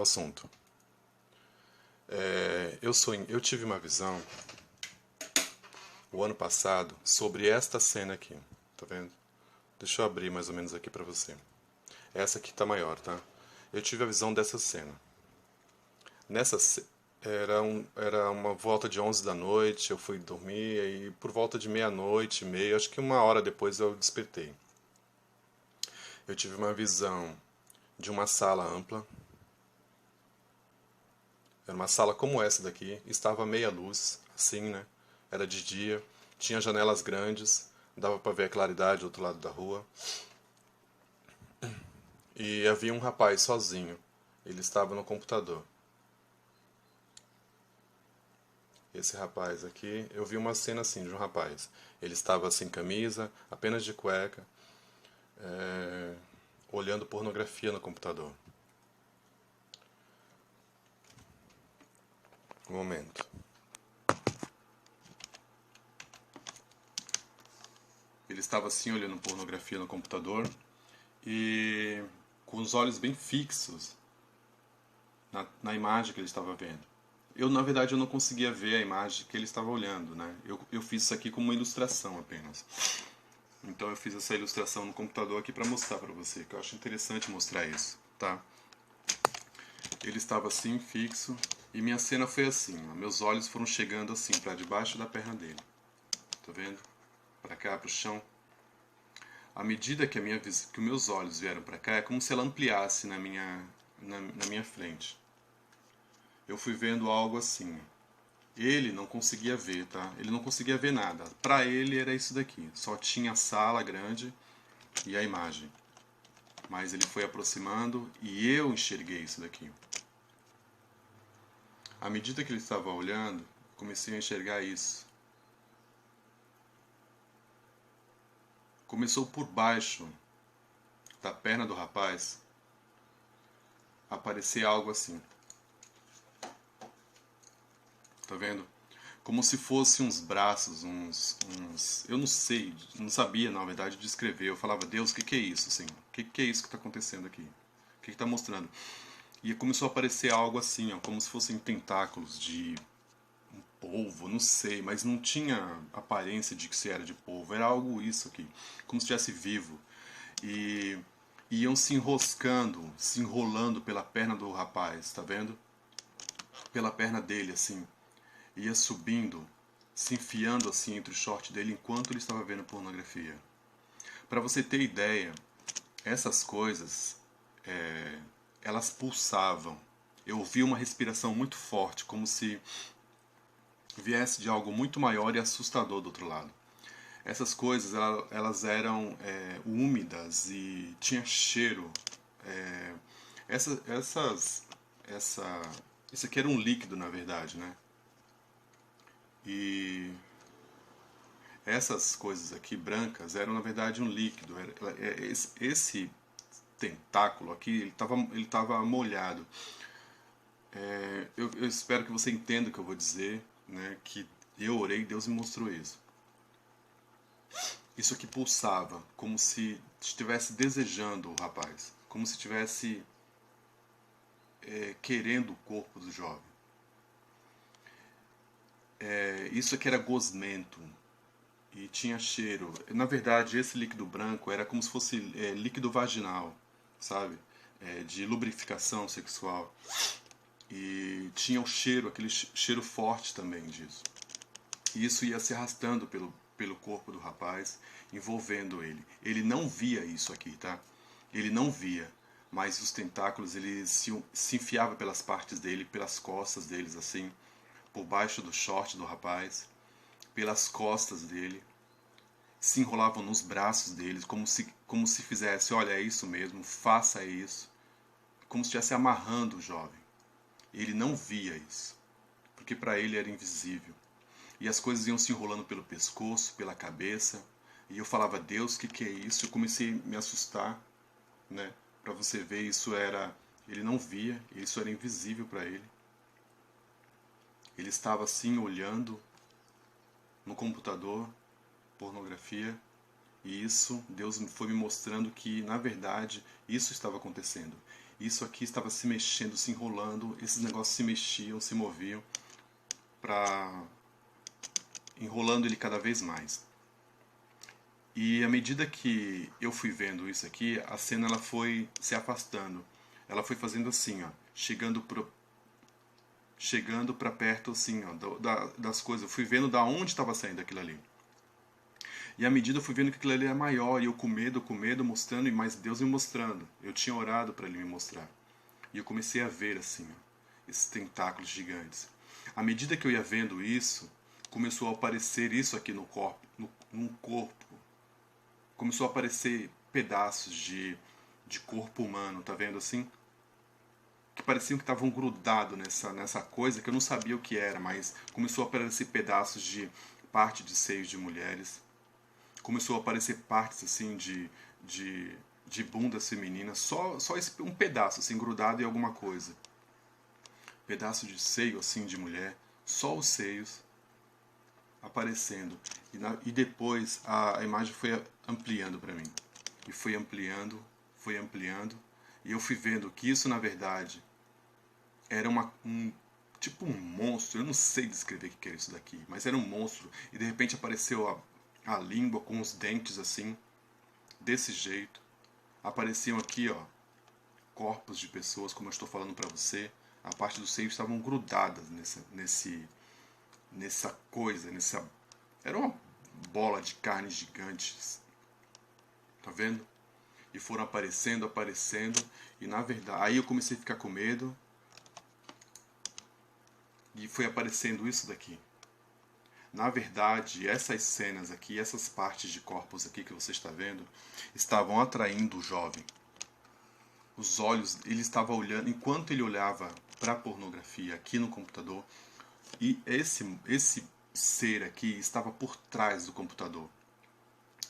assunto. Eu tive uma visão o ano passado sobre esta cena aqui, tá vendo? Deixa eu abrir mais ou menos aqui pra você. Essa aqui tá maior, tá? Eu tive a visão dessa cena. Era uma volta de 11 da noite, eu fui dormir e por volta de meia-noite, meia, acho que uma hora depois eu despertei. Eu tive uma visão de uma sala ampla. Era uma sala como essa daqui, estava à meia luz, assim, né? Era de dia, tinha janelas grandes, dava para ver a claridade do outro lado da rua. E havia um rapaz sozinho, ele estava no computador. Esse rapaz aqui, eu vi uma cena assim de um rapaz. Ele estava sem camisa, apenas de cueca, olhando pornografia no computador. Um momento. Ele estava assim olhando pornografia no computador e com os olhos bem fixos na imagem que ele estava vendo. Na verdade, eu não conseguia ver a imagem que ele estava olhando, né? Eu fiz isso aqui como uma ilustração apenas. Então eu fiz essa ilustração no computador aqui para mostrar para você, que eu acho interessante mostrar isso, tá? Ele estava assim, fixo, e minha cena foi assim, ó, meus olhos foram chegando assim, para debaixo da perna dele. Tá vendo? Para cá, pro chão. À medida que os meus olhos vieram para cá, é como se ela ampliasse na minha frente. Eu fui vendo algo assim. Ele não conseguia ver, tá? Ele não conseguia ver nada. Para ele era isso daqui. Só tinha a sala grande e a imagem. Mas ele foi aproximando e eu enxerguei isso daqui. À medida que ele estava olhando, comecei a enxergar isso. Começou por baixo da perna do rapaz a aparecer algo assim. Tá vendo? Como se fosse uns braços, eu não sei, não sabia, na verdade, descrever. Eu falava, Deus, o que é isso, Senhor? O que é isso que está acontecendo aqui? O que está mostrando? E começou a aparecer algo assim, ó, como se fossem tentáculos de um polvo, não sei, mas não tinha aparência de que se era de polvo. Era algo isso aqui, como se estivesse vivo. E iam se enroscando, se enrolando pela perna do rapaz, tá vendo? Pela perna dele, assim. Ia subindo, se enfiando assim entre o short dele enquanto ele estava vendo pornografia. Para você ter ideia, essas coisas, elas pulsavam. Eu ouvi uma respiração muito forte, como se viesse de algo muito maior e assustador do outro lado. Essas coisas, elas eram úmidas e tinha cheiro. Isso aqui era um líquido, na verdade, né? E essas coisas aqui brancas eram na verdade um líquido. Esse tentáculo aqui, ele tava molhado. Eu espero que você entenda o que eu vou dizer, né? Que eu orei e Deus me mostrou isso. Isso aqui pulsava, como se estivesse desejando o rapaz, como se estivesse querendo o corpo do jovem. Isso aqui era gosmento e tinha cheiro. Na verdade, esse líquido branco era como se fosse líquido vaginal, sabe? De lubrificação sexual. E tinha o cheiro, aquele cheiro forte também disso. E isso ia se arrastando pelo corpo do rapaz, envolvendo ele. Ele não via isso aqui, tá? Ele não via, mas os tentáculos eles se enfiavam pelas partes dele, pelas costas deles, assim, por baixo do short do rapaz, pelas costas dele, se enrolavam nos braços dele, como se fizesse, olha, é isso mesmo, faça isso, como se estivesse amarrando o jovem. Ele não via isso, porque para ele era invisível. E as coisas iam se enrolando pelo pescoço, pela cabeça, e eu falava, Deus, o que é isso? Eu comecei a me assustar, né? Para você ver, ele não via, isso era invisível para ele. Ele estava assim olhando no computador, pornografia, e isso Deus foi me mostrando que na verdade isso estava acontecendo. Isso aqui estava se mexendo, se enrolando, esses negócios se mexiam, se moviam, para enrolando ele cada vez mais. E à medida que eu fui vendo isso aqui, a cena ela foi se afastando. Ela foi fazendo assim, ó, chegando para perto assim, ó, das coisas. Eu fui vendo da onde estava saindo aquilo ali. E à medida eu fui vendo que aquilo ali era maior, e eu com medo, mostrando, e mais Deus me mostrando. Eu tinha orado para Ele me mostrar. E eu comecei a ver assim, ó, esses tentáculos gigantes. À medida que eu ia vendo isso, começou a aparecer isso aqui no corpo, no corpo. Começou a aparecer pedaços de corpo humano, tá vendo assim? Que pareciam que estavam grudados nessa coisa que eu não sabia o que era, mas começou a aparecer pedaços de parte de seios de mulheres. Começou a aparecer partes assim de bundas femininas, só um pedaço assim grudado em alguma coisa. Pedaço de seio assim de mulher, só os seios aparecendo. E depois a imagem foi ampliando para mim. E foi ampliando, e eu fui vendo que isso na verdade era tipo um monstro. Eu não sei descrever o que era isso daqui, mas era um monstro. E de repente apareceu a língua com os dentes assim, desse jeito. Apareciam aqui, ó, corpos de pessoas, como eu estou falando para você. A parte dos seios estavam grudadas nessa coisa, era uma bola de carne gigantes. Tá vendo? E foram aparecendo, e na verdade, aí eu comecei a ficar com medo. E foi aparecendo isso daqui. Na verdade, essas cenas aqui, essas partes de corpos aqui que você está vendo, estavam atraindo o jovem. Os olhos, ele estava olhando, enquanto ele olhava para a pornografia aqui no computador, e esse ser aqui estava por trás do computador.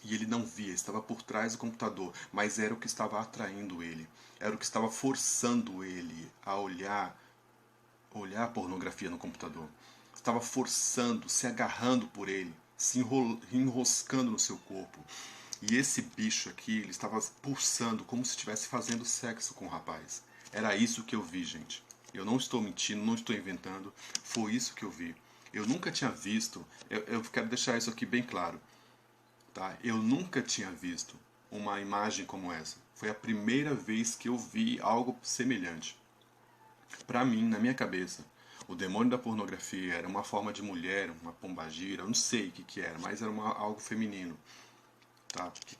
E ele não via, estava por trás do computador, mas era o que estava atraindo ele. Era o que estava forçando ele a olhar pornografia no computador. Estava forçando, se agarrando por ele, se enroscando no seu corpo. E esse bicho aqui, ele estava pulsando como se estivesse fazendo sexo com o rapaz. Era isso que eu vi, gente. Eu não estou mentindo, não estou inventando. Foi isso que eu vi. Eu nunca tinha visto, eu quero deixar isso aqui bem claro. Tá? Eu nunca tinha visto uma imagem como essa. Foi a primeira vez que eu vi algo semelhante. Para mim, na minha cabeça, o demônio da pornografia era uma forma de mulher, uma pombagira, eu não sei o que era, mas era algo feminino, tá? Que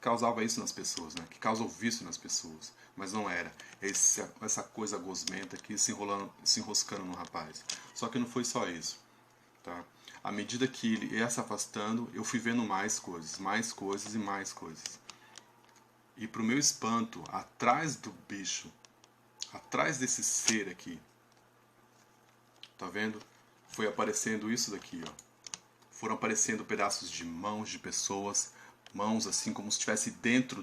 causava isso nas pessoas, né? Que causa o vício nas pessoas, mas não era essa coisa gosmenta aqui se enroscando no rapaz. Só que não foi só isso, tá? À medida que ele ia se afastando, eu fui vendo mais coisas e mais coisas. E pro meu espanto, atrás do bicho, atrás desse ser aqui, tá vendo? Foi aparecendo isso daqui, ó. Foram aparecendo pedaços de mãos de pessoas, mãos assim como se estivesse dentro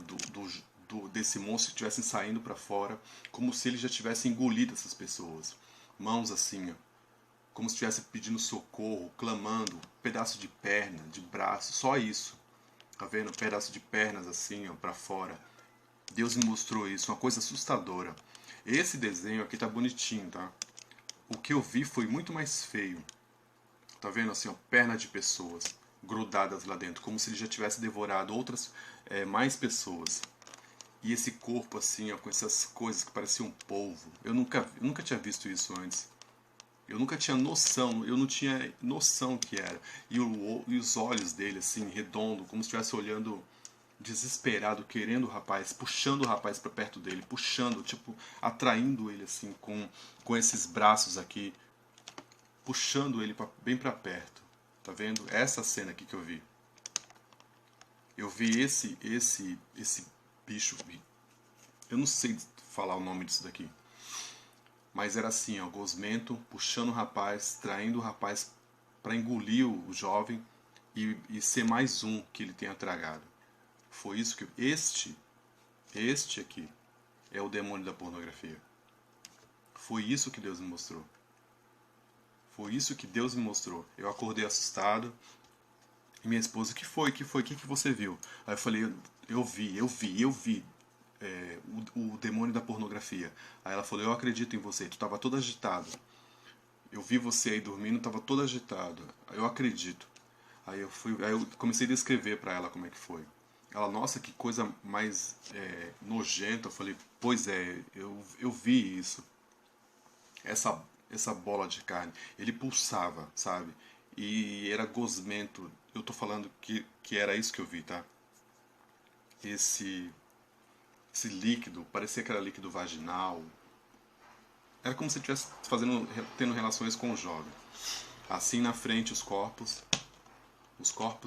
desse monstro, que estivessem saindo para fora, como se ele já tivesse engolido essas pessoas. Mãos assim, ó, como se estivesse pedindo socorro, clamando, pedaço de perna, de braço, só isso. Tá vendo? Pedaço de pernas assim, ó, para fora. Deus me mostrou isso, uma coisa assustadora. Esse desenho aqui tá bonitinho, tá? O que eu vi foi muito mais feio. Tá vendo assim, ó, perna de pessoas grudadas lá dentro, como se ele já tivesse devorado outras, mais pessoas. E esse corpo assim, ó, com essas coisas que pareciam um polvo. Eu nunca tinha visto isso antes. Eu nunca tinha noção, eu não tinha noção que era. E os olhos dele assim, redondo, como se estivesse olhando desesperado, querendo o rapaz, puxando o rapaz para perto dele, puxando, tipo, atraindo ele assim com esses braços aqui, puxando ele bem para perto. Tá vendo? Essa cena aqui que eu vi. Eu vi esse bicho. Eu não sei falar o nome disso daqui. Mas era assim, ó, gosmento, puxando o rapaz, traindo o rapaz para engolir o jovem e ser mais um que ele tenha tragado. Foi isso que este aqui é o demônio da pornografia. Foi isso que Deus me mostrou. Foi isso que Deus me mostrou. Eu acordei assustado. E minha esposa, o que foi? O que você viu? Aí eu falei, eu vi. o demônio da pornografia. Aí ela falou, eu acredito em você. Tu estava todo agitado. Eu vi você aí dormindo, estava todo agitado. Eu acredito. Aí eu comecei a descrever para ela como é que foi. Ela, nossa, que coisa mais nojenta. Eu falei, pois é, eu vi isso. Essa bola de carne. Ele pulsava, sabe? E era gosmento. Eu tô falando que era isso que eu vi, tá? Esse líquido, parecia que era líquido vaginal. Era como se estivesse tendo relações com o jovem. Assim na frente os corpos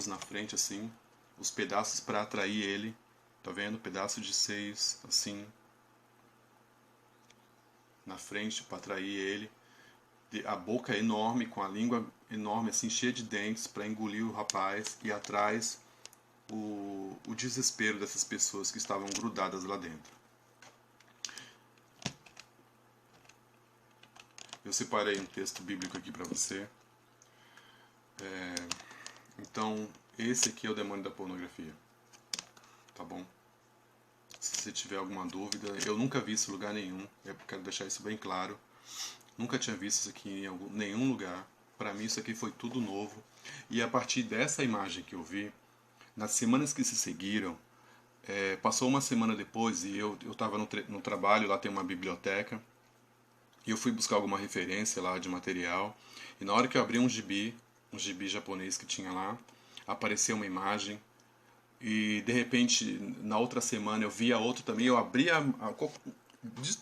na frente assim, os pedaços para atrair ele, tá vendo? Pedaço de seios assim na frente para atrair ele, a boca enorme com a língua enorme assim cheia de dentes para engolir o rapaz e atrás o desespero dessas pessoas que estavam grudadas lá dentro. Eu separei um texto bíblico aqui para você. Então, esse aqui é o demônio da pornografia. Tá bom? Se você tiver alguma dúvida, eu nunca vi isso em lugar nenhum. Eu quero deixar isso bem claro. Nunca tinha visto isso aqui em nenhum lugar. Para mim, isso aqui foi tudo novo. E a partir dessa imagem que eu vi, nas semanas que se seguiram, passou uma semana depois e eu estava no trabalho, lá tem uma biblioteca. E eu fui buscar alguma referência lá de material. E na hora que eu abri um gibi japonês que tinha lá, apareceu uma imagem. E de repente, na outra semana, eu via outro também. Eu abri de